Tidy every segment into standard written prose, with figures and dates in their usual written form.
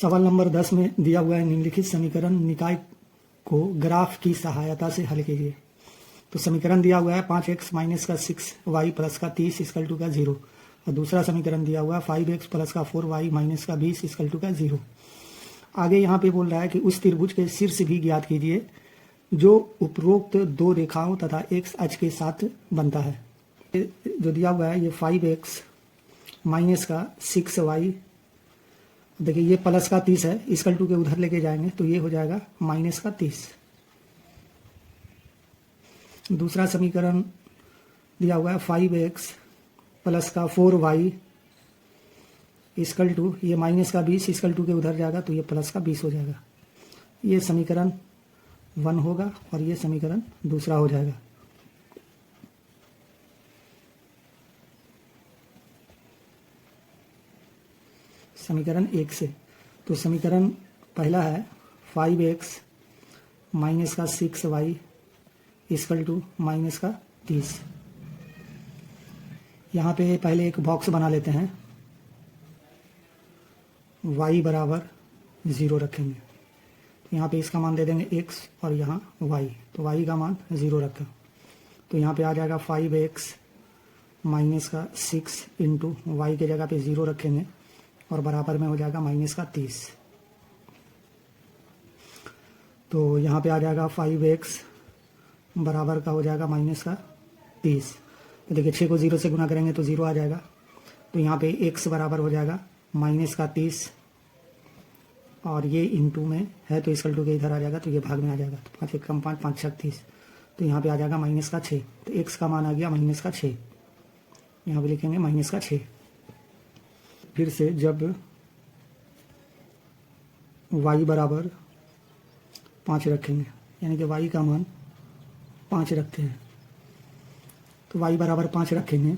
सवाल नंबर 10 में दिया हुआ है निम्नलिखित समीकरण निकाय को ग्राफ की सहायता से हल कीजिए। तो समीकरण दिया हुआ है 5x माइनस का 6y प्लस का 30 इक्वल टू का 0 और दूसरा समीकरण दिया हुआ है 5x प्लस का 4y माइनस का 20 इक्वल टू का 0। आगे यहाँ पे बोल रहा है कि उस त्रिभुज के शीर्ष भी ज्ञात कीजिए जो उपरोक्त दो रेखाओं तथा x अक्ष के साथ बनता है। जो दिया हुआ है ये 5x माइनस का 6y, देखिए ये प्लस का 30 है, इक्वल टू के उधर लेके जाएंगे तो ये हो जाएगा माइनस का 30। दूसरा समीकरण दिया हुआ है 5x प्लस का 4y इक्वल टू ये माइनस का 20 इक्वल टू के उधर जाएगा तो ये प्लस का 20 हो जाएगा। ये समीकरण 1 होगा और ये समीकरण दूसरा हो जाएगा। समीकरण 1 से तो समीकरण पहला है 5x माइनस का 6y इक्वल टू माइनस का 30। यहाँ पे पहले एक बॉक्स बना लेते हैं, y बराबर 0 रखेंगे। तो यहाँ पे इसका मान दे देंगे x और यहाँ y, तो y का मान 0 रखा तो यहाँ पे आ जाएगा 5x माइनस का 6 इंटू वाई के जगह पे 0 रखेंगे और बराबर में हो जाएगा माइनस का 30। तो यहाँ पे आ जाएगा 5x बराबर का हो जाएगा माइनस का 30। तो देखिए 6 को 0 से गुना करेंगे तो 0 आ जाएगा। तो यहाँ पे x बराबर हो जाएगा माइनस का 30 और ये इंटू में है तो इक्वल टू के इधर आ जाएगा तो ये भाग में आ जाएगा। तो 5 कम 5 5 6 30, तो यहाँ पे आ जाएगा माइनस का 6। तो x का मान आ गया माइनस का 6, यहाँ पे लिखेंगे माइनस का 6। फिर से जब y बराबर 5 रखेंगे, यानी कि y का मान 5 रखते हैं, तो y बराबर 5 रखेंगे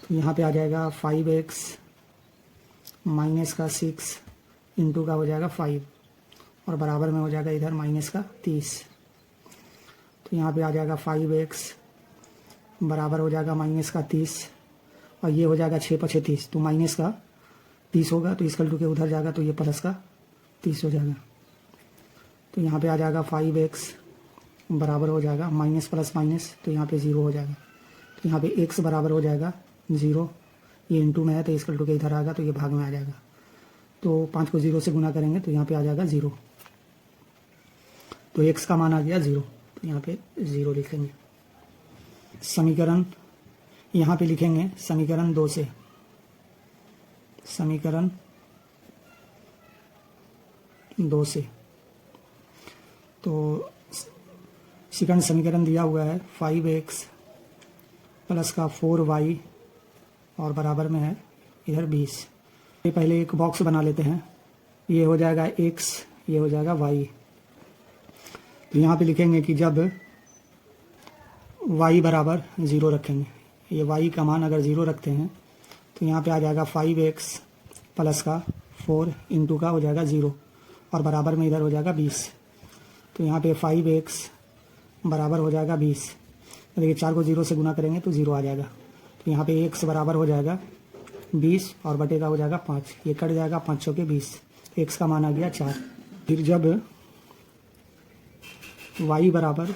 तो यहाँ पे आ जाएगा 5x माइनस का 6 इंटू का हो जाएगा 5 और बराबर में हो जाएगा इधर माइनस का 30। तो यहाँ पे आ जाएगा 5x बराबर हो जाएगा माइनस का 30 और ये हो जाएगा 6 × 30 तो माइनस का 30 होगा तो इक्वल टू के उधर जाएगा तो ये प्लस का 30 हो जाएगा। तो यहाँ पे आ जाएगा 5x बराबर हो जाएगा माइनस प्लस माइनस तो यहाँ पे 0 हो जाएगा। तो यहाँ पे x बराबर हो जाएगा 0, ये इंटू में है तो इक्वल टू के इधर आएगा तो ये भाग में आ जाएगा। तो 5 को 0 से गुना करेंगे तो यहाँ पे आ जाएगा 0। तो x का मान आ गया 0, तो यहाँ पे 0 लिखेंगे। समीकरण यहाँ पे लिखेंगे समीकरण 2 से, समीकरण 2 से तो सेकंड समीकरण दिया हुआ है 5x प्लस का 4y और बराबर में है इधर 20। ये पहले एक बॉक्स बना लेते हैं, ये हो जाएगा x, ये हो जाएगा y। तो यहाँ पे लिखेंगे कि जब y बराबर 0 रखेंगे, ये y का मान अगर 0 रखते हैं तो यहाँ पे आ जाएगा 5x प्लस का 4 इंटू का हो जाएगा 0 और बराबर में इधर हो जाएगा 20। तो यहाँ पे 5x बराबर हो जाएगा 20। देखिए 4 को 0 से गुना करेंगे तो 0 आ जाएगा। तो यहाँ पे x बराबर हो जाएगा 20 और बटे का हो जाएगा 5, ये कट जाएगा 5 चौके 20, x का मान आ गया 4। फिर जब y बराबर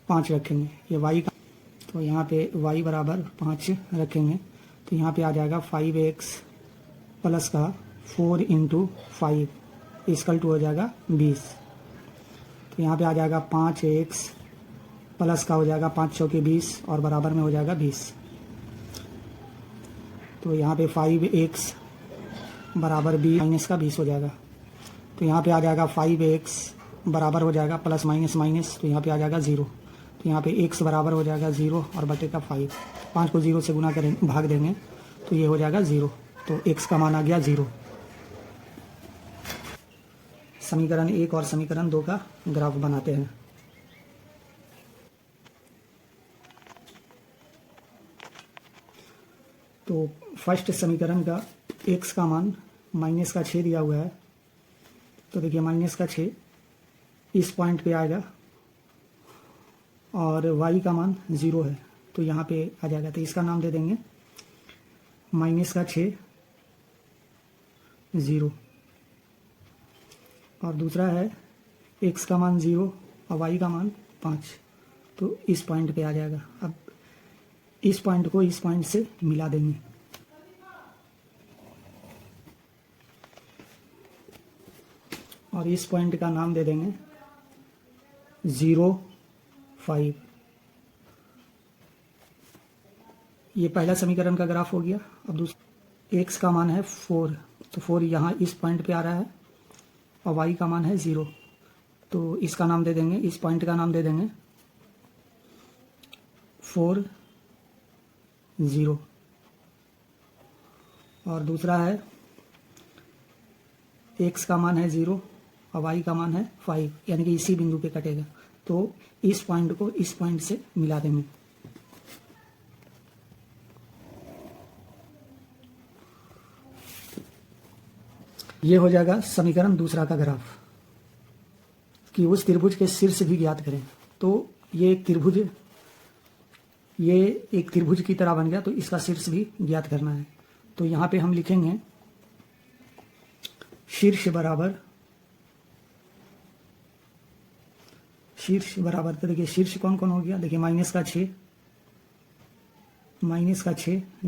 5 रखेंगे, ये y का, तो यहाँ पे y बराबर 5 रखेंगे तो यहाँ पे आ जाएगा 5x प्लस का 4 इंटू 5 इक्वल टू हो जाएगा 20। तो यहाँ पे आ जाएगा 5x प्लस का हो जाएगा 5 चौके 20 और बराबर में हो जाएगा 20। तो यहाँ पे 5x बराबर 20 माइनस का 20 हो जाएगा। तो यहाँ पे आ जाएगा 5x बराबर हो जाएगा प्लस माइनस माइनस तो यहाँ पे आ जाएगा 0। तो यहाँ पे x बराबर हो जाएगा 0 और बटे का 5, 5 को 0 से गुना करेंगे भाग देंगे तो ये हो जाएगा 0। तो x का मान आ गया 0। समीकरण 1 और समीकरण 2 का ग्राफ बनाते हैं। तो फर्स्ट समीकरण का x का मान माइनस का 6 दिया हुआ है, तो देखिए माइनस का 6 इस पॉइंट पे आएगा और y का मान 0 है तो यहाँ पे आ जाएगा। तो इसका नाम दे देंगे माइनस का 6 0, और दूसरा है x का मान 0 और y का मान 5, तो इस पॉइंट पे आ जाएगा। अब इस पॉइंट को इस पॉइंट से मिला देंगे, और इस पॉइंट का नाम दे देंगे 0, 5। ये पहला समीकरण का ग्राफ हो गया। अब दूसरा, x का मान है 4, तो 4 यहाँ इस पॉइंट पे आ रहा है, और y का मान है 0, तो इसका नाम दे देंगे, इस पॉइंट का नाम दे देंगे 4, 0। और दूसरा है x का मान है 0 और y का मान है 5, यानी कि इसी बिंदु पे कटेगा, तो इस पॉइंट को इस पॉइंट से मिला देंगे। ये हो जाएगा समीकरण दूसरा का ग्राफ, कि उस त्रिभुज के शीर्ष भी ज्ञात करें। तो ये एक त्रिभुज की तरह बन गया, तो इसका शीर्ष भी ज्ञात करना है। तो यहाँ पे हम लिखेंगे शीर्ष बराबर, तो देखिए शीर्ष कौन कौन हो गया, देखिए -6,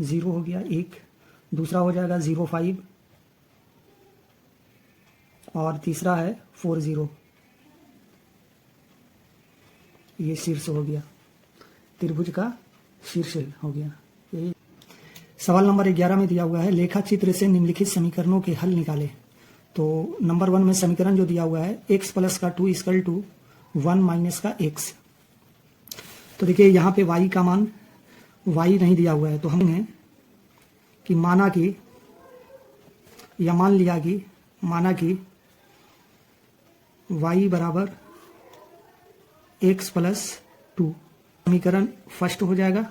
0 हो गया 1, दूसरा हो जाएगा 0, 5, और तीसरा है 4, 0। ये शीर्ष हो गया, त्रिभुज का शीर्ष हो गया। यही सवाल नंबर 11 में दिया हुआ है, लेखा चित्र से निम्नलिखित समीकरणों के हल निकालें। तो नंबर 1 में समीकरण जो दिया हुआ है x प्लस का 2 इक्वल टू 1 माइनस का x। तो देखिए यहाँ पे y का मान, y नहीं दिया हुआ है, तो हमने कि माना कि, या मान लिया कि, माना कि y बराबर x प्लस 2, समीकरण फर्स्ट हो जाएगा।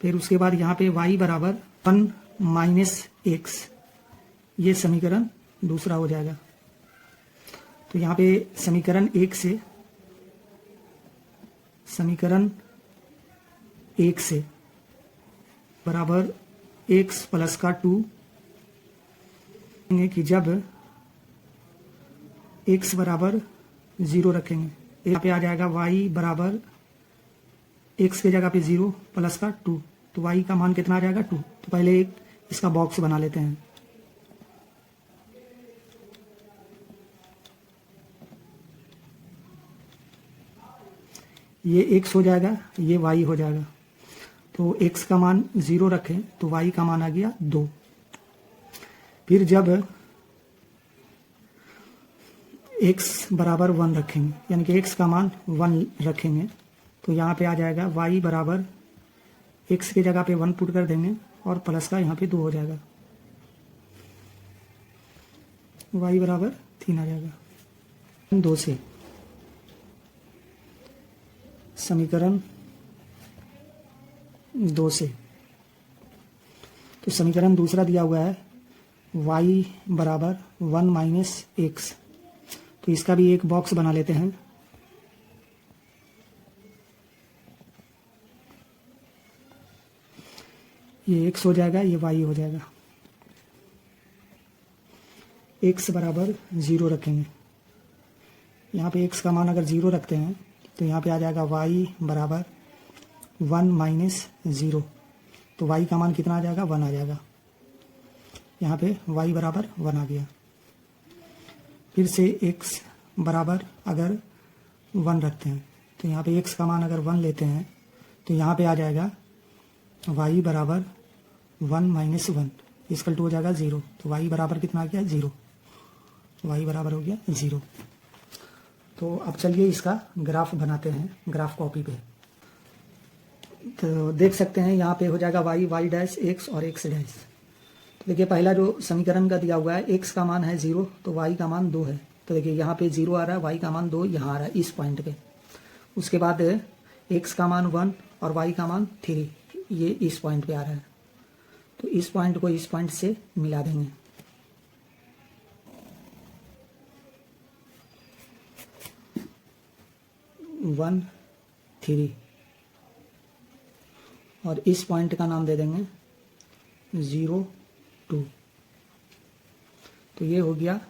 फिर उसके बाद यहाँ पे y बराबर 1 माइनस x, ये समीकरण दूसरा हो जाएगा। तो यहाँ पे समीकरण 1 से बराबर x प्लस का 2, कि जब x बराबर 0 रखेंगे, यहाँ पे आ जाएगा y बराबर x के जगह पे 0 प्लस का 2, तो y का मान कितना आ जाएगा 2। तो पहले एक इसका बॉक्स बना लेते हैं। ये x हो जाएगा, ये y हो जाएगा। तो x का मान 0 रखें तो y का मान आ गया 2। फिर जब x बराबर 1 रखेंगे, यानी कि x का मान 1 रखेंगे, तो यहाँ पे आ जाएगा y बराबर x के जगह पे 1 पुट कर देंगे, और प्लस का यहाँ पे 2 हो जाएगा, y बराबर 3 आ जाएगा। 2 से समीकरण 2 से, तो समीकरण दूसरा दिया हुआ है y बराबर 1 माइनस x, तो इसका भी एक बॉक्स बना लेते हैं। ये x हो जाएगा, ये y हो जाएगा। x बराबर 0 रखेंगे, यहाँ पे x का मान अगर 0 रखते हैं तो यहाँ पे आ जाएगा y बराबर 1 माइनस 0, तो y का मान कितना आ जाएगा 1 आ जाएगा। यहाँ पे y बराबर 1 आ गया। फिर से x बराबर अगर 1 रखते हैं, तो यहाँ पे x का मान अगर 1 लेते हैं तो यहाँ पे आ जाएगा y बराबर 1 माइनस 1 इक्वल टू हो जाएगा 0, तो y बराबर कितना आ गया 0, y बराबर हो गया 0। तो अब चलिए इसका ग्राफ बनाते हैं, ग्राफ कॉपी पे। तो देख सकते हैं यहाँ पे हो जाएगा y डैश x और x डैश। तो देखिए पहला जो समीकरण का दिया हुआ है, x का मान है 0 तो y का मान 2 है, तो देखिए यहाँ पे 0 आ रहा है, y का मान 2 यहाँ आ रहा है इस पॉइंट पे। उसके बाद x का मान 1 और y का मान 3, ये इस पॉइंट पे आ रहा है, तो इस पॉइंट को इस पॉइंट से मिला देंगे। वन 3, और इस पॉइंट का नाम दे देंगे 0, 2। तो ये हो गया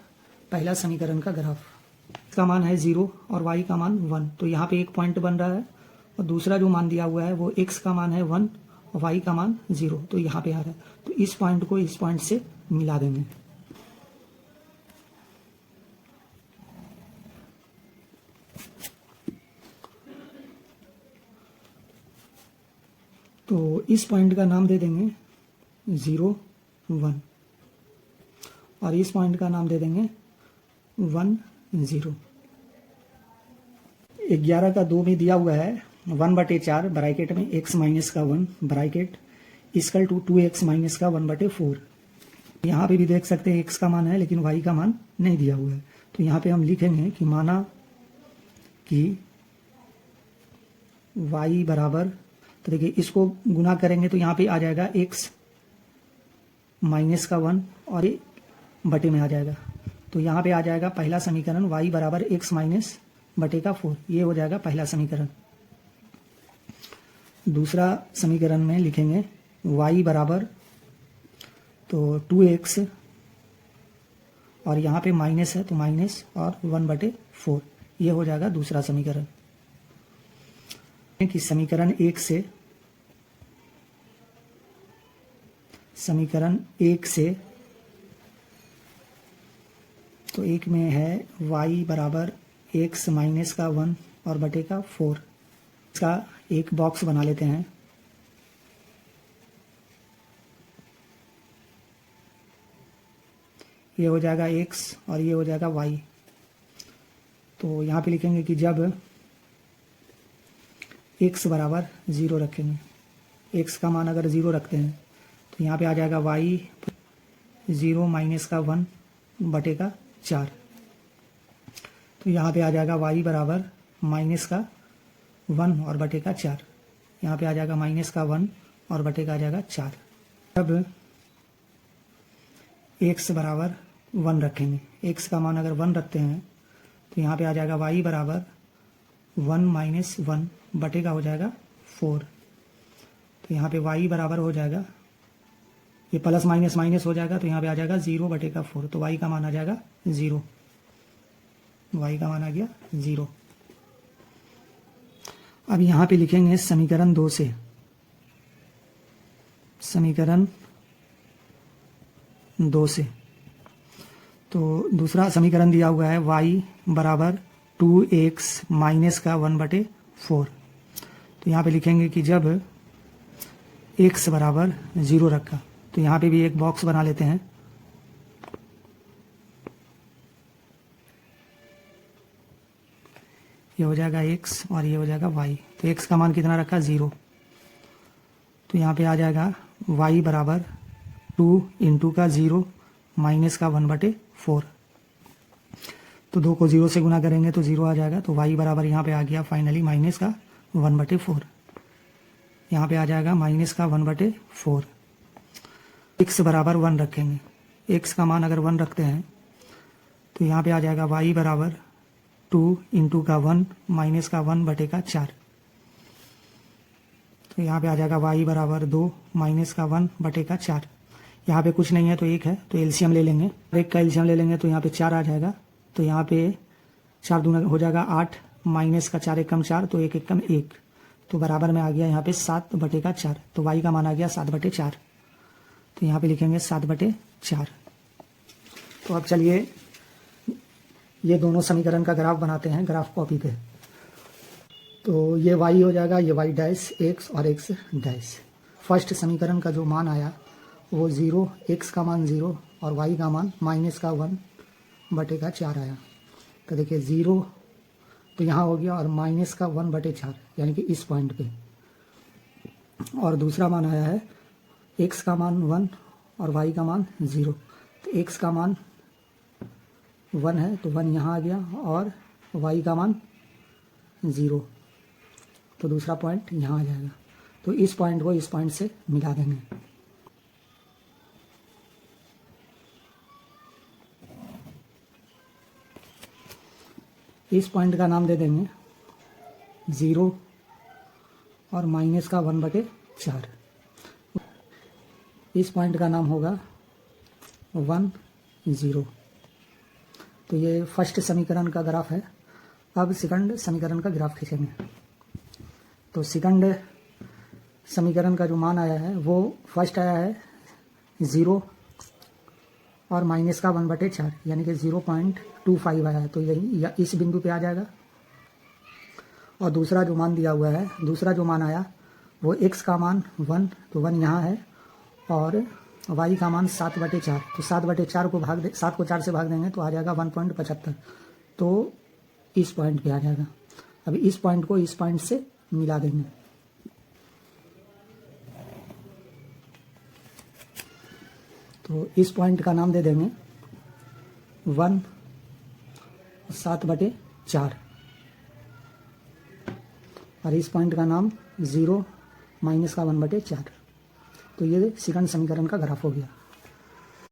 पहला समीकरण का ग्राफ। x का मान है 0 और y का मान 1, तो यहाँ पे एक पॉइंट बन रहा है, और दूसरा जो मान दिया हुआ है वो x का मान है 1 और y का मान 0, तो यहाँ पे आ रहा है। तो इस पॉइंट को इस पॉइंट से मिला देंगे। तो इस पॉइंट का नाम दे देंगे 0 1, और इस पॉइंट का नाम दे देंगे 1 0। 11 का 2 में दिया हुआ है 1/4 ब्रैकेट में x माइनस का 1 bracket equal to 2x minus का 1/4। यहाँ पे भी देख सकते हैं x का मान है लेकिन y का मान नहीं दिया हुआ है, तो यहाँ पे हम लिखेंगे कि माना कि y बराबर, तो देखिए इसको गुना करेंगे तो यहाँ पे आ जाएगा x माइनस का 1 और ये बटे में आ जाएगा, तो यहाँ पे आ जाएगा पहला समीकरण y बराबर x माइनस बटे का 4, ये हो जाएगा पहला समीकरण। दूसरा समीकरण में लिखेंगे y बराबर तो 2x, और यहाँ पे माइनस है तो माइनस और 1/4, ये हो जाएगा दूसरा समीकरण। कि समीकरण 1 से तो एक में है y बराबर x माइनस का 1 और बटे का 4, इसका एक बॉक्स बना लेते हैं। ये हो जाएगा x और ये हो जाएगा y। तो यहाँ पे लिखेंगे कि जब x बराबर 0 रखेंगे, x का मान अगर 0 रखते हैं तो यहाँ पे आ जाएगा y 0 माइनस का 1 बटे का 4, तो यहाँ पे आ जाएगा y बराबर माइनस का 1 और बटे का 4, यहाँ पे आ जाएगा माइनस का 1 और बटे का आ जाएगा 4। अब x बराबर 1 रखेंगे, x का मान अगर 1 रखते हैं तो यहाँ पे आ जाएगा y बराबर 1 माइनस 1 बटे का हो जाएगा 4, तो यहाँ पे y बराबर हो जाएगा, ये प्लस माइनस माइनस हो जाएगा तो यहाँ पे आ जाएगा 0 बटे का 4, तो y का मान आ जाएगा 0, y का मान आ गया 0। अब यहाँ पे लिखेंगे समीकरण 2 से, समीकरण 2 से तो दूसरा समीकरण दिया हुआ है y बराबर 2x माइनस का 1/4, तो यहाँ पे लिखेंगे कि जब x बराबर 0 रखा, तो यहाँ पे भी एक बॉक्स बना लेते हैं। ये हो जाएगा x और ये हो जाएगा y, तो x का मान कितना रखा 0, तो यहाँ पे आ जाएगा y बराबर 2 इंटू का 0 माइनस का 1/4, तो 2 को 0 से गुना करेंगे तो 0 आ जाएगा, तो y बराबर यहाँ पे आ गया फाइनली माइनस का 1/4, यहाँ पे आ जाएगा माइनस का 1/4। x बराबर 1 रखेंगे, x का मान अगर 1 रखते हैं तो यहाँ पे आ जाएगा y बराबर 2 इंटू का 1 माइनस का 1 बटे का 4, तो यहाँ पे आ जाएगा y बराबर 2 माइनस का 1 बटे का 4। यहाँ पे कुछ नहीं है तो 1 है, तो एलसीएम ले लेंगे, 1 का एलसीएम ले लेंगे तो यहाँ पे 4 आ जाएगा, तो यहाँ पे 4 दूना हो जाएगा 8 माइनस का 4 एकम 4, तो 1 एकम 1, तो बराबर में आ गया यहाँ पे 7 बटे का 4, तो y का मान आ गया 7/4, तो यहाँ पे लिखेंगे 7/4। तो अब चलिए ये दोनों समीकरण का ग्राफ बनाते हैं ग्राफ कॉपी पे। तो ये y हो जाएगा, ये y डैश x और x डैश। फर्स्ट समीकरण का जो मान आया वो 0, x का मान 0 और y का मान माइनस का 1 बटे का 4 आया। तो देखिए 0 तो यहाँ हो गया और माइनस का 1/4 यानी कि इस पॉइंट पे, और दूसरा मान आया है x का मान 1 और y का मान 0, तो x का मान 1 है तो 1 यहाँ आ गया और y का मान 0, तो दूसरा पॉइंट यहाँ आ जाएगा, तो इस पॉइंट को इस पॉइंट से मिला देंगे। इस पॉइंट का नाम दे देंगे 0 और माइनस का 1/4, इस पॉइंट का नाम होगा 1 0। तो ये फर्स्ट समीकरण का ग्राफ है। अब सेकंड समीकरण का ग्राफ खींचेंगे। तो सेकंड समीकरण का जो मान आया है वो फर्स्ट आया है 0 और माइनस का 1/4 यानी कि 0.25 आया है, तो यही इस बिंदु पे आ जाएगा। और दूसरा जो मान दिया हुआ है, दूसरा जो मान आया वो x का मान 1, तो 1 यहाँ है, और y का मान 7/4, तो 7/4 को 7 को 4 से भाग देंगे तो आ जाएगा 1.75, तो इस पॉइंट पे आ जाएगा। अभी इस पॉइंट को इस पॉइंट से मिला देंगे। तो इस पॉइंट का नाम दे देंगे 1 7/4 और इस पॉइंट का नाम 0 माइनस का 1/4। तो ये सेकंड समीकरण का ग्राफ हो गया।